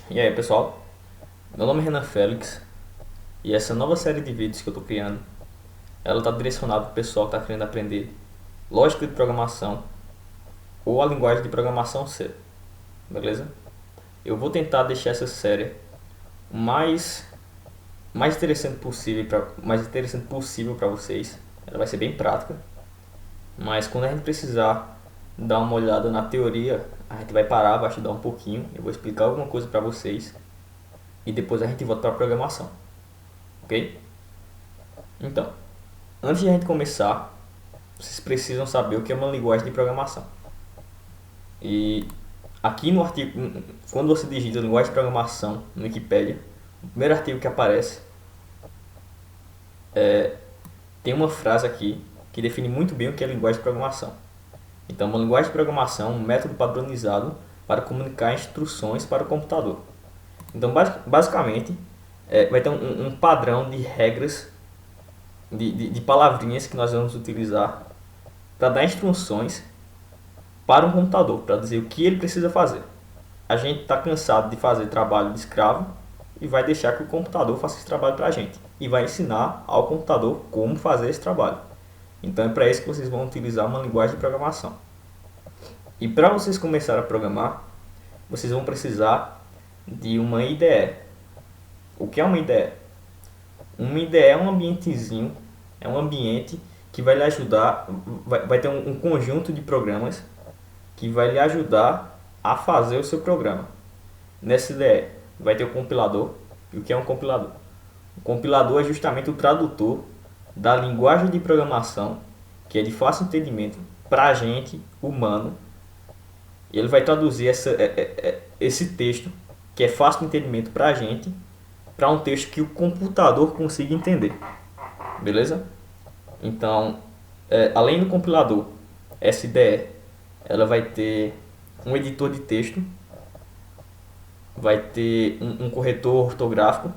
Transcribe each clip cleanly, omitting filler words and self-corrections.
E aí pessoal, meu nome é Renan Félix e essa nova série de vídeos que eu estou criando, ela está direcionada para o pessoal que está querendo aprender lógica de programação ou a linguagem de programação C, beleza? Eu vou tentar deixar essa série o mais interessante possível para vocês. Ela vai ser bem prática, mas quando a gente precisar dar uma olhada na teoria, a gente vai parar, vai estudar um pouquinho, eu vou explicar alguma coisa para vocês e depois a gente volta para a programação, ok? Então, antes de a gente começar, vocês precisam saber o que é uma linguagem de programação. E aqui no artigo, quando você digita linguagem de programação no Wikipedia, o primeiro artigo que aparece tem uma frase aqui que define muito bem o que é linguagem de programação. Então, uma linguagem de programação é um método padronizado para comunicar instruções para o computador. Então, basicamente, vai ter um padrão de regras, de palavrinhas que nós vamos utilizar para dar instruções para um computador, para dizer o que ele precisa fazer. A gente está cansado de fazer trabalho de escravo e vai deixar que o computador faça esse trabalho para a gente. E vai ensinar ao computador como fazer esse trabalho. Então é para isso que vocês vão utilizar uma linguagem de programação. E para vocês começarem a programar, vocês vão precisar de uma IDE. O que é uma IDE? Uma IDE é um ambientezinho, é um ambiente que vai lhe ajudar, vai ter um conjunto de programas que vai lhe ajudar a fazer o seu programa. Nessa IDE vai ter o compilador. E o que é um compilador? O compilador é justamente o tradutor da linguagem de programação que é de fácil entendimento para a gente, humano. E ele vai traduzir esse texto que é fácil de entendimento para a gente para um texto que o computador consiga entender. Beleza? Então, além do compilador, essa IDE ela vai ter um editor de texto, vai ter um corretor ortográfico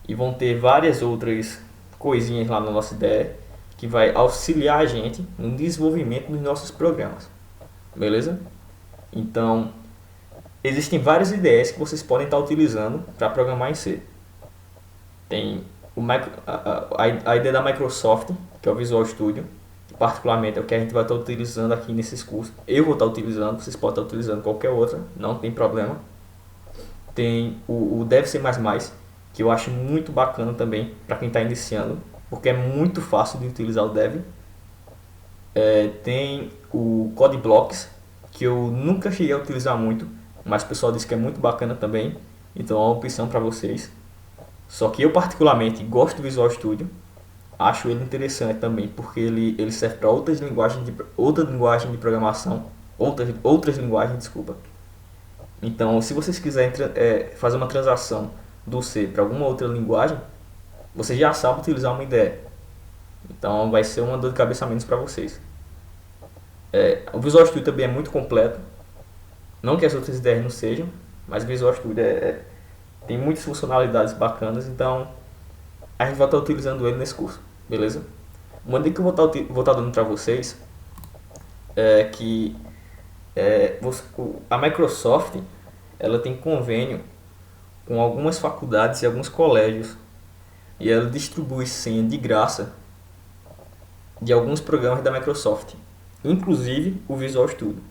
e vão ter várias outras coisinhas lá na nossa IDE que vai auxiliar a gente no desenvolvimento dos nossos programas. Beleza? Então, existem várias IDEs que vocês podem estar utilizando para programar em C. Tem a IDE da Microsoft, que é o Visual Studio, que particularmente é o que a gente vai estar utilizando aqui nesses cursos. Eu vou estar utilizando, vocês podem estar utilizando qualquer outra, não tem problema. Tem o Dev C++, que eu acho muito bacana também para quem está iniciando, porque é muito fácil de utilizar o Dev. Tem o CodeBlocks, que eu nunca cheguei a utilizar muito, mas o pessoal disse que é muito bacana também, então é uma opção para vocês. Só que eu particularmente gosto do Visual Studio, acho ele interessante também, porque ele serve para outras linguagens de programação, outras linguagens, desculpa. Então, se vocês quiserem fazer uma transação do C para alguma outra linguagem, você já sabe utilizar uma IDE. Então, vai ser uma dor de cabeça a menos para vocês. O Visual Studio também é muito completo, não que as outras IDEs não sejam, mas o Visual Studio tem muitas funcionalidades bacanas, então a gente vai estar utilizando ele nesse curso, beleza? Uma dica que eu vou estar dando para vocês é que a Microsoft ela tem convênio com algumas faculdades e alguns colégios e ela distribui senha de graça de alguns programas da Microsoft, inclusive o Visual Studio.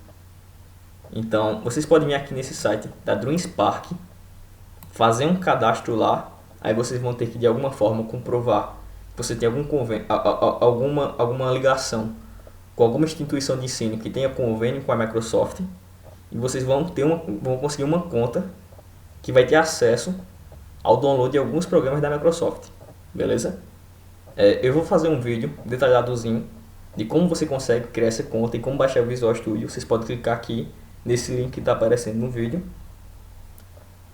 Então, vocês podem vir aqui nesse site da DreamSpark, fazer um cadastro lá, aí vocês vão ter que de alguma forma comprovar que você tem algum convênio, alguma ligação com alguma instituição de ensino que tenha convênio com a Microsoft, e vocês vão conseguir uma conta que vai ter acesso ao download de alguns programas da Microsoft, beleza? Eu vou fazer um vídeo detalhadozinho de como você consegue criar essa conta e como baixar o Visual Studio. Vocês podem clicar aqui nesse link que está aparecendo no vídeo.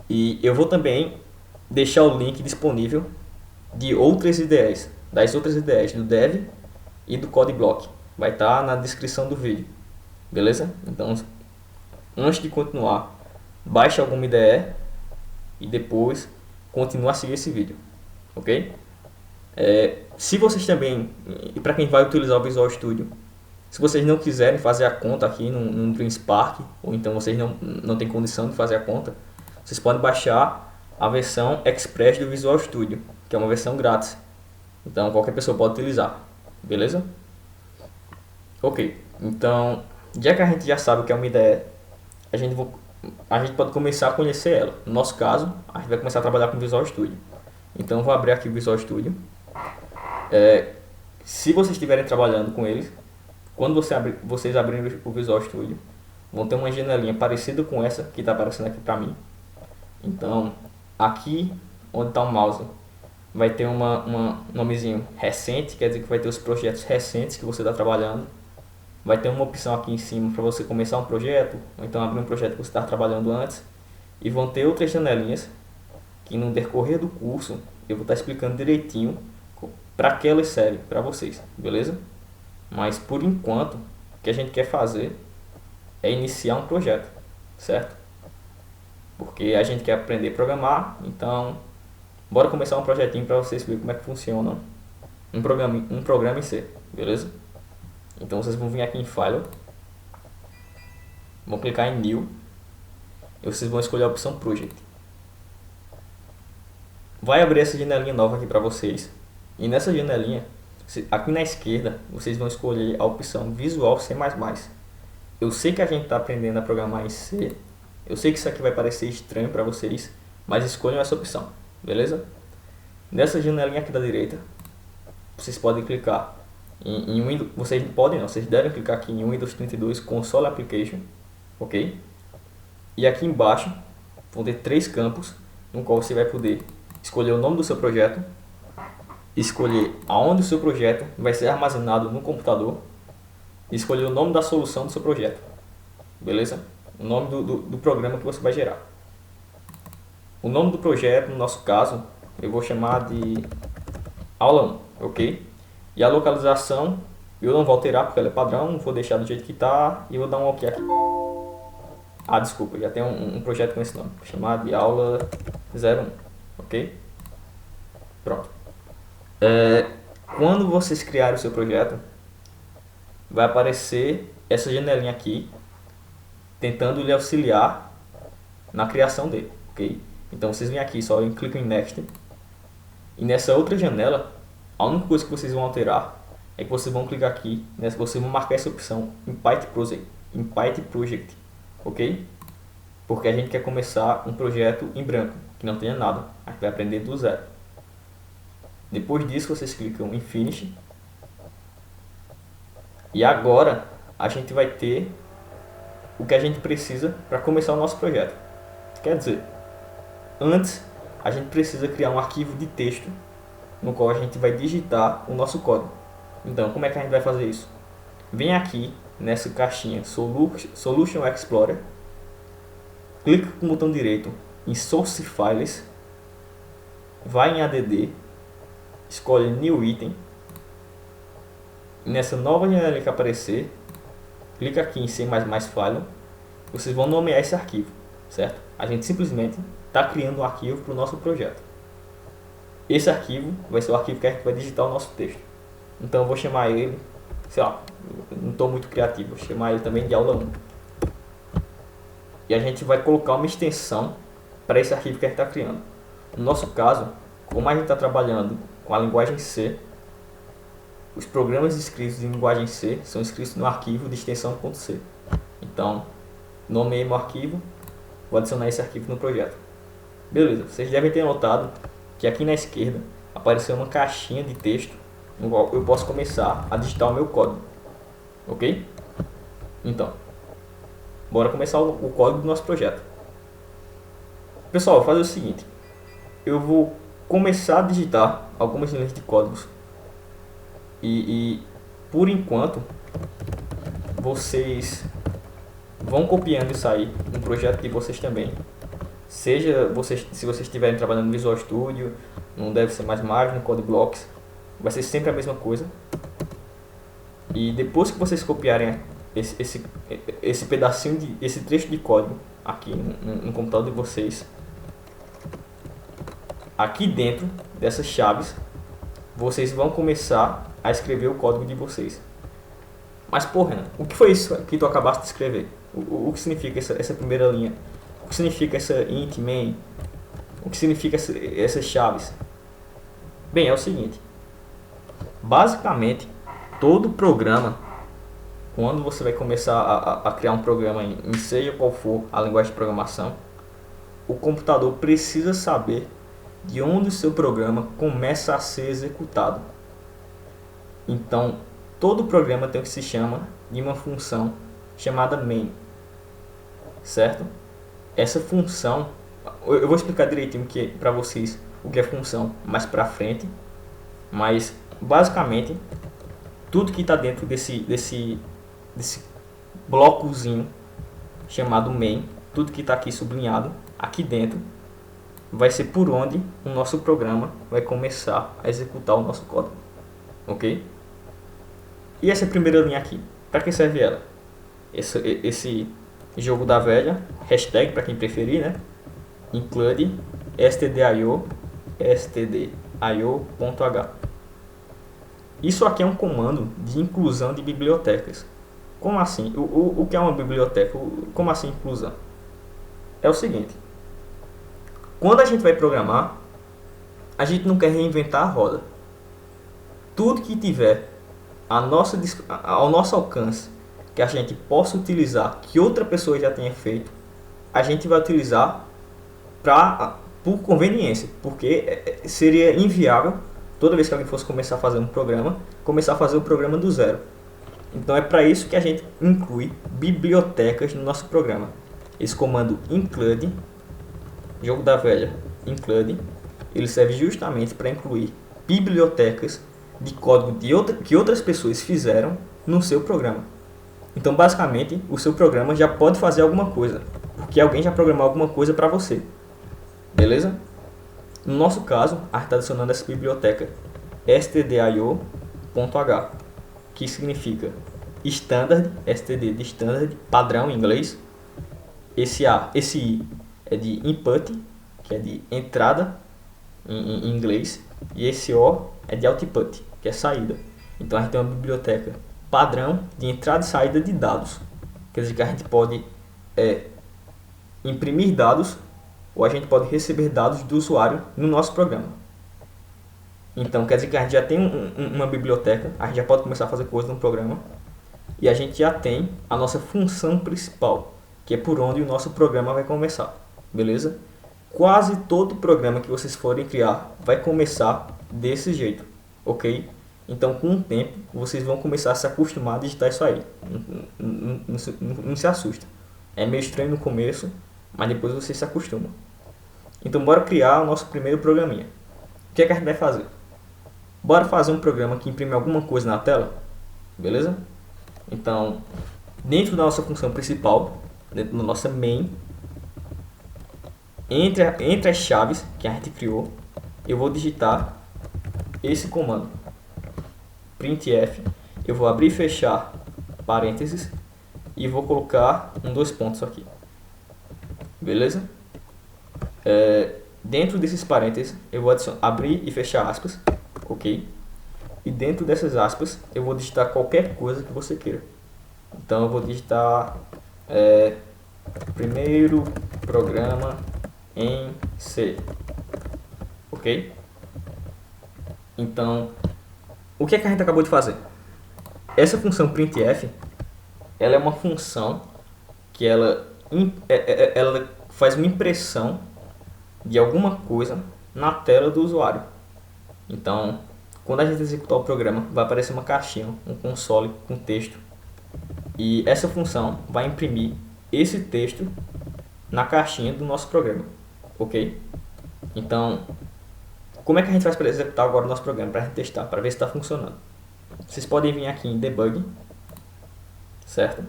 E eu vou também deixar o link disponível de outras IDEs, das outras IDEs, do Dev e do CodeBlock. Vai estar na descrição do vídeo, beleza? Então, antes de continuar, baixe alguma IDE e depois continue a seguir esse vídeo, ok? Se vocês também, e para quem vai utilizar o Visual Studio, se vocês não quiserem fazer a conta aqui no DreamSpark, ou então vocês não têm condição de fazer a conta, vocês podem baixar a versão Express do Visual Studio, que é uma versão grátis. Então qualquer pessoa pode utilizar, beleza? Ok, então já que a gente já sabe o que é uma ideia, a gente pode começar a conhecer ela. No nosso caso, a gente vai começar a trabalhar com o Visual Studio. Então eu vou abrir aqui o Visual Studio. Se vocês estiverem trabalhando com ele, quando vocês abrirem o Visual Studio, vão ter uma janelinha parecida com essa que está aparecendo aqui para mim. Então, aqui onde está o mouse, vai ter um nomezinho recente, quer dizer que vai ter os projetos recentes que você está trabalhando. Vai ter uma opção aqui em cima para você começar um projeto, ou então abrir um projeto que você está trabalhando antes. E vão ter outras janelinhas que no decorrer do curso eu vou estar explicando direitinho para que elas servem para vocês, beleza? Mas por enquanto, o que a gente quer fazer é iniciar um projeto, certo? Porque a gente quer aprender a programar, então bora começar um projetinho para vocês verem como é que funciona um programa em C, beleza? Então vocês vão vir aqui em File, vão clicar em New e vocês vão escolher a opção Project. Vai abrir essa janelinha nova aqui para vocês, e nessa janelinha, aqui na esquerda, vocês vão escolher a opção Visual C++. Eu sei que a gente está aprendendo a programar em C, eu sei que isso aqui vai parecer estranho para vocês, mas escolham essa opção, beleza? Nessa janelinha aqui da direita, vocês podem clicar em Windows, vocês podem não, vocês devem clicar aqui em Windows 32 Console Application, ok? E aqui embaixo vão ter 3 campos, no qual você vai poder escolher o nome do seu projeto, escolher aonde o seu projeto vai ser armazenado no computador, e escolher o nome da solução do seu projeto, beleza? O nome do programa que você vai gerar. O nome do projeto, no nosso caso, eu vou chamar de aula 1, ok? E a localização eu não vou alterar porque ela é padrão, vou deixar do jeito que está e vou dar um ok aqui. Ah, desculpa, já tem um projeto com esse nome, vou chamar de aula 01, ok? Pronto. Quando vocês criarem o seu projeto, vai aparecer essa janelinha aqui, tentando lhe auxiliar na criação dele, ok? Então vocês vêm aqui, só clicam em Next, e nessa outra janela, a única coisa que vocês vão alterar é que vocês vão clicar aqui, vocês vão marcar essa opção Impite Project, ok? Porque a gente quer começar um projeto em branco, que não tenha nada, a gente vai aprender do zero. Depois disso vocês clicam em Finish, e agora a gente vai ter o que a gente precisa para começar o nosso projeto. Quer dizer, antes a gente precisa criar um arquivo de texto no qual a gente vai digitar o nosso código. Então, como é que a gente vai fazer isso? Vem aqui nessa caixinha Solution Explorer, clica com o botão direito em Source Files, vai em ADD, escolhe New Item, e nessa nova janela que aparecer, clica aqui em C++ File, vocês vão nomear esse arquivo, certo? A gente simplesmente está criando um arquivo para o nosso projeto. Esse arquivo vai ser o arquivo que a gente vai digitar o nosso texto. Então eu vou chamar ele, sei lá, não estou muito criativo, vou chamar ele também de aula 1. E a gente vai colocar uma extensão para esse arquivo que a gente está criando. No nosso caso, como a gente está trabalhando com a linguagem C, os programas escritos em linguagem C são escritos no arquivo de extensão .c. Então, nomeei meu arquivo, vou adicionar esse arquivo no projeto. Beleza, vocês devem ter notado que aqui na esquerda apareceu uma caixinha de texto no qual eu posso começar a digitar o meu código, ok? Então, bora começar o código do nosso projeto. Pessoal, vou fazer o seguinte, eu vou começar a digitar algumas linhas de códigos e por enquanto vocês vão copiando isso aí no projeto de vocês também. Seja se vocês estiverem trabalhando no Visual Studio, não deve ser mais no CodeBlocks, vai ser sempre a mesma coisa. E depois que vocês copiarem esse pedacinho esse trecho de código aqui no computador de vocês, aqui dentro dessas chaves, vocês vão começar a escrever o código de vocês. Mas porra, Renan, o que foi isso que tu acabaste de escrever? O que significa essa primeira linha O que significa essa int main? O que significa essas chaves? Bem, é o seguinte. Basicamente, todo programa, quando você vai começar a criar um programa em seja qual for a linguagem de programação, o computador precisa saber de onde o seu programa começa a ser executado. Então, todo programa tem o que se chama de uma função chamada main, certo? Essa função, eu vou explicar direitinho para vocês o que é função mais para frente, mas basicamente tudo que está dentro desse blocozinho chamado main, tudo que está aqui sublinhado aqui dentro, vai ser por onde o nosso programa vai começar a executar o nosso código, ok? E essa primeira linha aqui, para que serve ela? Esse jogo da velha, hashtag para quem preferir, né? Include stdio.h. Isso aqui é um comando de inclusão de bibliotecas. Como assim? O que é uma biblioteca? Como assim inclusão? É o seguinte. Quando a gente vai programar, a gente não quer reinventar a roda. Tudo que tiver ao nosso alcance, que a gente possa utilizar, que outra pessoa já tenha feito, a gente vai utilizar por conveniência, porque seria inviável, toda vez que alguém fosse começar a fazer um programa, começar a fazer o programa do zero. Então é para isso que a gente inclui bibliotecas no nosso programa. Esse comando include, jogo da velha, include, ele serve justamente para incluir bibliotecas de código que outras pessoas fizeram no seu programa. Então basicamente o seu programa já pode fazer alguma coisa, porque alguém já programou alguma coisa para você. Beleza? No nosso caso, a gente está adicionando essa biblioteca stdio.h, que significa standard, std de standard, padrão em inglês. Esse I é de input, que é de entrada em inglês, e esse O é de output, que é saída. Então a gente tem uma biblioteca padrão de entrada e saída de dados. Quer dizer que a gente pode imprimir dados ou a gente pode receber dados do usuário no nosso programa. Então quer dizer que a gente já tem uma biblioteca, a gente já pode começar a fazer coisas no programa e a gente já tem a nossa função principal, que é por onde o nosso programa vai começar. Beleza? Quase todo programa que vocês forem criar vai começar desse jeito, ok? Então com o tempo vocês vão começar a se acostumar a digitar isso aí. Não se assusta. É meio estranho no começo, mas depois vocês se acostumam. Então bora criar o nosso primeiro programinha. O que é que a gente vai fazer? Bora fazer um programa que imprime alguma coisa na tela? Beleza? Então, dentro da nossa função principal, dentro da nossa main, entre as chaves que a gente criou, eu vou digitar esse comando printf. Eu vou abrir e fechar parênteses e vou colocar dois pontos aqui. Beleza? Dentro desses parênteses eu vou abrir e fechar aspas, ok? E dentro dessas aspas eu vou digitar qualquer coisa que você queira. Então eu vou digitar primeiro programa em C, ok? Então o que é que a gente acabou de fazer? Essa função printf, ela é uma função que ela faz uma impressão de alguma coisa na tela do usuário. Então, quando a gente executar o programa, vai aparecer uma caixinha, um console com texto. E essa função vai imprimir esse texto na caixinha do nosso programa, ok? Então, como é que a gente faz para executar agora o nosso programa, para a gente testar, para ver se está funcionando? Vocês podem vir aqui em Debug, certo?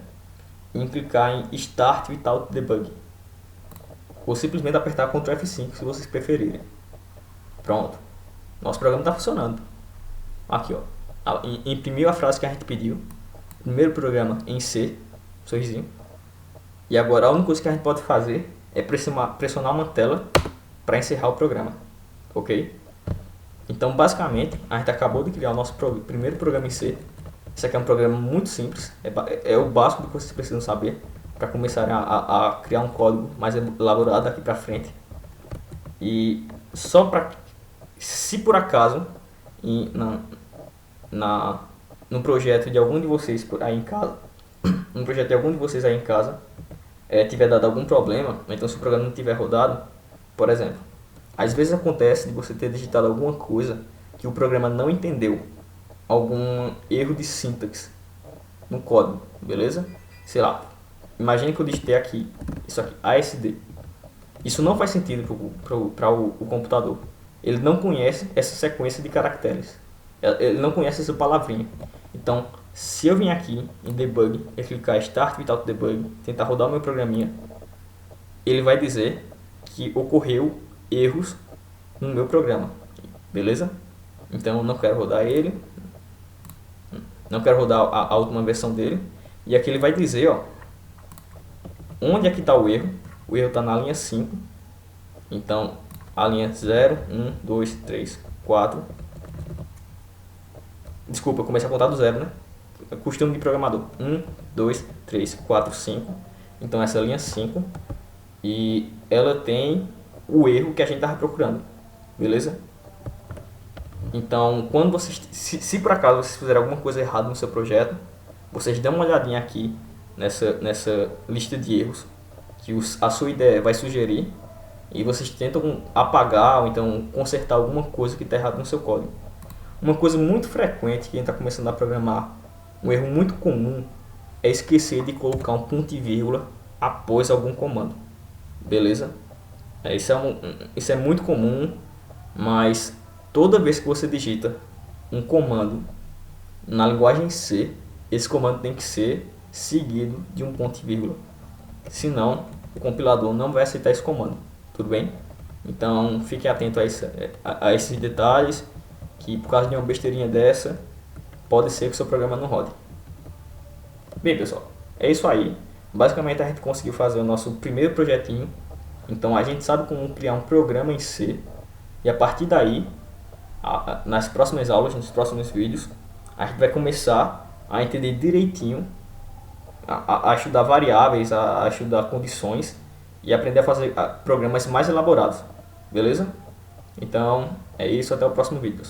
E clicar em Start Without Debug. Ou simplesmente apertar Ctrl F5 se vocês preferirem. Pronto. Nosso programa está funcionando. Aqui, ó. Imprimiu a frase que a gente pediu. Primeiro programa em C. Sorrisinho. E agora a única coisa que a gente pode fazer é pressionar uma tela para encerrar o programa. Ok? Então, basicamente, a gente acabou de criar o nosso primeiro programa em C. Esse aqui é um programa muito simples. É o básico do que vocês precisam saber. para começarem a criar um código mais elaborado daqui para frente. E só para, se por acaso no projeto de algum de vocês aí em casa, no projeto de algum de vocês aí em casa, tiver dado algum problema, então se o programa não tiver rodado, por exemplo, às vezes acontece de você ter digitado alguma coisa que o programa não entendeu, algum erro de sintaxe no código, beleza? Sei lá, imagine que eu digitei aqui, isso aqui, ASD. Isso não faz sentido para o computador. Ele não conhece essa sequência de caracteres. Ele não conhece essa palavrinha. Então, se eu vim aqui em Debug e clicar Start Without Debug, tentar rodar o meu programinha, ele vai dizer que ocorreu erros no meu programa. Beleza? Então, eu não quero rodar ele. Não quero rodar a última versão dele. E aqui ele vai dizer, ó, onde é que está o erro. O erro está na linha 5. Então, a linha 0, 1, 2, 3, 4. Desculpa, eu comecei a contar do 0, né? Costume de programador. 1, 2, 3, 4, 5. Então, essa é a linha 5. E ela tem o erro que a gente estava procurando. Beleza? Então, quando vocês, se por acaso vocês fizerem alguma coisa errada no seu projeto, vocês dão uma olhadinha aqui nessa lista de erros que a sua ideia vai sugerir e vocês tentam apagar ou então consertar alguma coisa que está errada no seu código. Uma coisa muito frequente que a gente está começando a programar, um erro muito comum, é esquecer de colocar um ponto e vírgula após algum comando. Beleza? Isso é muito comum, mas toda vez que você digita um comando na linguagem C, esse comando tem que ser seguido de um ponto e vírgula. Senão, o compilador não vai aceitar esse comando. Tudo bem? Então, fiquem atentos a esses detalhes, que por causa de uma besteirinha dessa, pode ser que o seu programa não rode. Bem, pessoal, é isso aí. Basicamente, a gente conseguiu fazer o nosso primeiro projetinho. Então, a gente sabe como criar um programa em C. E a partir daí, nas próximas aulas, nos próximos vídeos, a gente vai começar a entender direitinho, a estudar variáveis, a estudar condições e aprender a fazer programas mais elaborados. Beleza? Então, é isso. Até o próximo vídeo, pessoal.